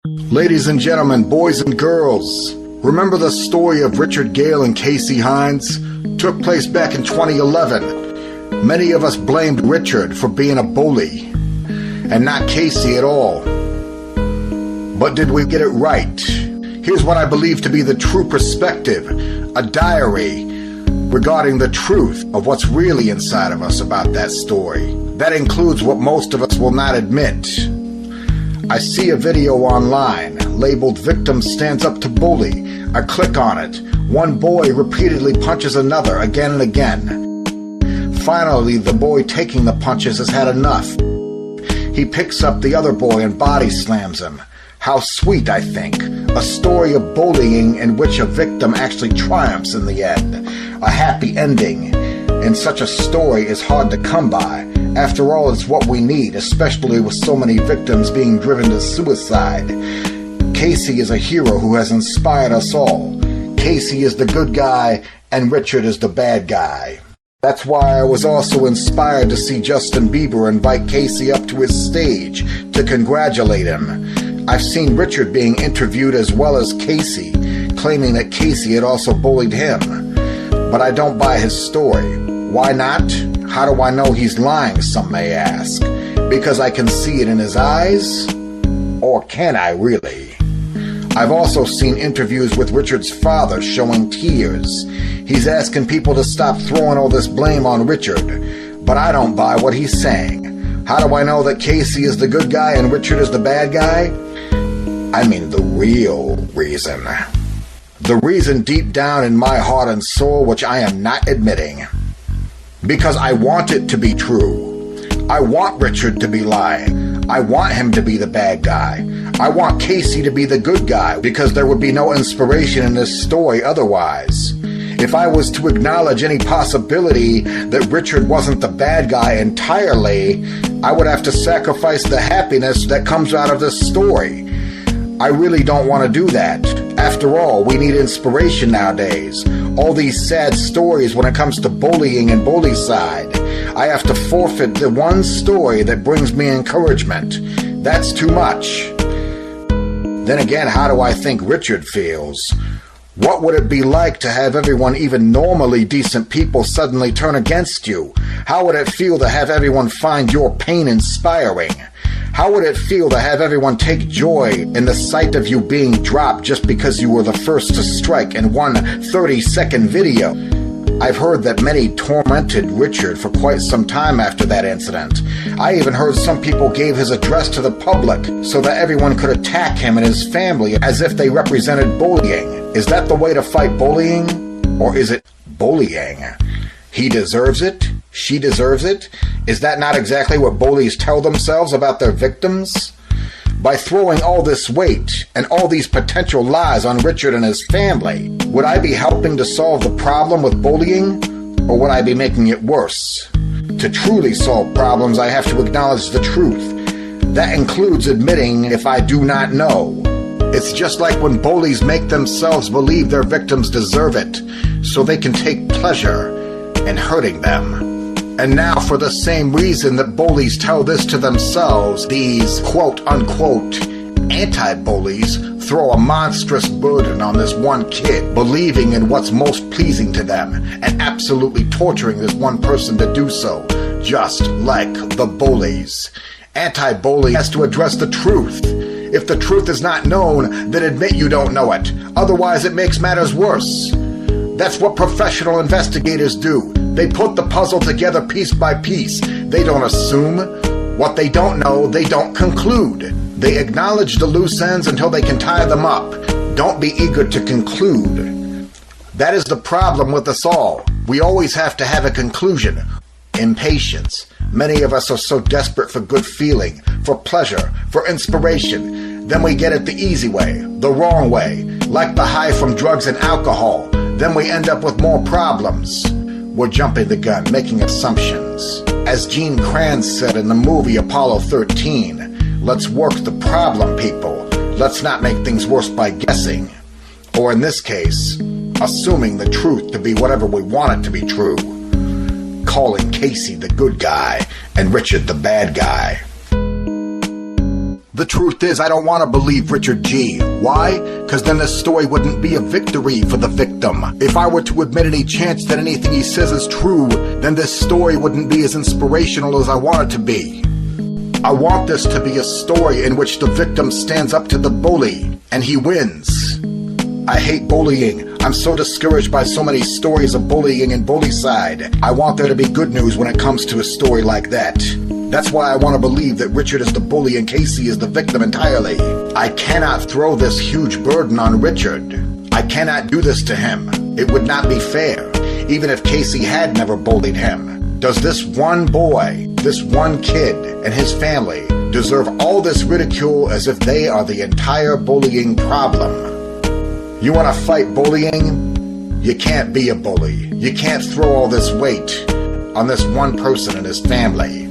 Ladies and gentlemen, boys and girls, remember the story of Richard Gale and Casey Heynes? Took place back in 2011. Many of us blamed Richard for being a bully, and not Casey at all. But did we get it right? Here's what I believe to be the true perspective, a diary regarding the truth of what's really inside of us about that story. That includes what most of us will not admit. I see a video online labeled "Victim Stands Up to Bully." I click on it. One boy repeatedly punches another again and again. Finally, the boy taking the punches has had enough. He picks up the other boy and body slams him. How sweet, I think. A story of bullying in which a victim actually triumphs in the end. A happy ending. And such a story is hard to come by. After all, it's what we need, especially with so many victims being driven to suicide. Casey is a hero who has inspired us all. Casey is the good guy, and Richard is the bad guy. That's why I was also inspired to see Justin Bieber invite Casey up to his stage to congratulate him. I've seen Richard being interviewed as well as Casey, claiming that Casey had also bullied him. But I don't buy his story. Why not? How do I know he's lying, some may ask? Because I can see it in his eyes? Or can I really? I've also seen interviews with Richard's father showing tears. He's asking people to stop throwing all this blame on Richard. But I don't buy what he's saying. How do I know that Casey is the good guy and Richard is the bad guy? I mean the real reason. The reason deep down in my heart and soul, which I am not admitting. Because I want it to be true. I want Richard to be lying. I want him to be the bad guy. I want Casey to be the good guy, because there would be no inspiration in this story otherwise. If I was to acknowledge any possibility that Richard wasn't the bad guy entirely, I would have to sacrifice the happiness that comes out of this story. I really don't want to do that. After all, we need inspiration nowadays. All these sad stories when it comes to bullying and bullycide. I have to forfeit the one story that brings me encouragement. That's too much. Then again, how do I think Richard feels? What would it be like to have everyone, even normally decent people, suddenly turn against you? How would it feel to have everyone find your pain inspiring? How would it feel to have everyone take joy in the sight of you being dropped just because you were the first to strike in one 30-second video? I've heard that many tormented Richard for quite some time after that incident. I even heard some people gave his address to the public so that everyone could attack him and his family as if they represented bullying. Is that the way to fight bullying? Or is it bullying? He deserves it? She deserves it? Is that not exactly what bullies tell themselves about their victims? By throwing all this weight and all these potential lies on Richard and his family, would I be helping to solve the problem with bullying? Or would I be making it worse? To truly solve problems, I have to acknowledge the truth. That includes admitting if I do not know. It's just like when bullies make themselves believe their victims deserve it, so they can take pleasure in hurting them. And now, for the same reason that bullies tell this to themselves, these quote-unquote anti-bullies throw a monstrous burden on this one kid, believing in what's most pleasing to them, and absolutely torturing this one person to do so, just like the bullies. Anti-bully has to address the truth. If the truth is not known, then admit you don't know it. Otherwise, it makes matters worse. That's what professional investigators do. They put the puzzle together piece by piece. They don't assume. What they don't know, they don't conclude. They acknowledge the loose ends until they can tie them up. Don't be eager to conclude. That is the problem with us all. We always have to have a conclusion. Impatience. Many of us are so desperate for good feeling, for pleasure, for inspiration. Then we get it the easy way, the wrong way, like the high from drugs and alcohol. Then we end up with more problems. We're jumping the gun, making assumptions. As Gene Kranz said in the movie Apollo 13, let's work the problem, people. Let's not make things worse by guessing. Or in this case, assuming the truth to be whatever we want it to be true. Calling Casey the good guy and Richard the bad guy. The truth is, I don't want to believe Richard G. Why? Because then this story wouldn't be a victory for the victim. If I were to admit any chance that anything he says is true, then this story wouldn't be as inspirational as I want it to be. I want this to be a story in which the victim stands up to the bully, and he wins. I hate bullying. I'm so discouraged by so many stories of bullying and bullycide. I want there to be good news when it comes to a story like that. That's why I want to believe that Richard is the bully and Casey is the victim entirely. I cannot throw this huge burden on Richard. I cannot do this to him. It would not be fair, even if Casey had never bullied him. Does this one boy, this one kid, and his family deserve all this ridicule as if they are the entire bullying problem? You want to fight bullying? You can't be a bully. You can't throw all this weight on this one person and his family.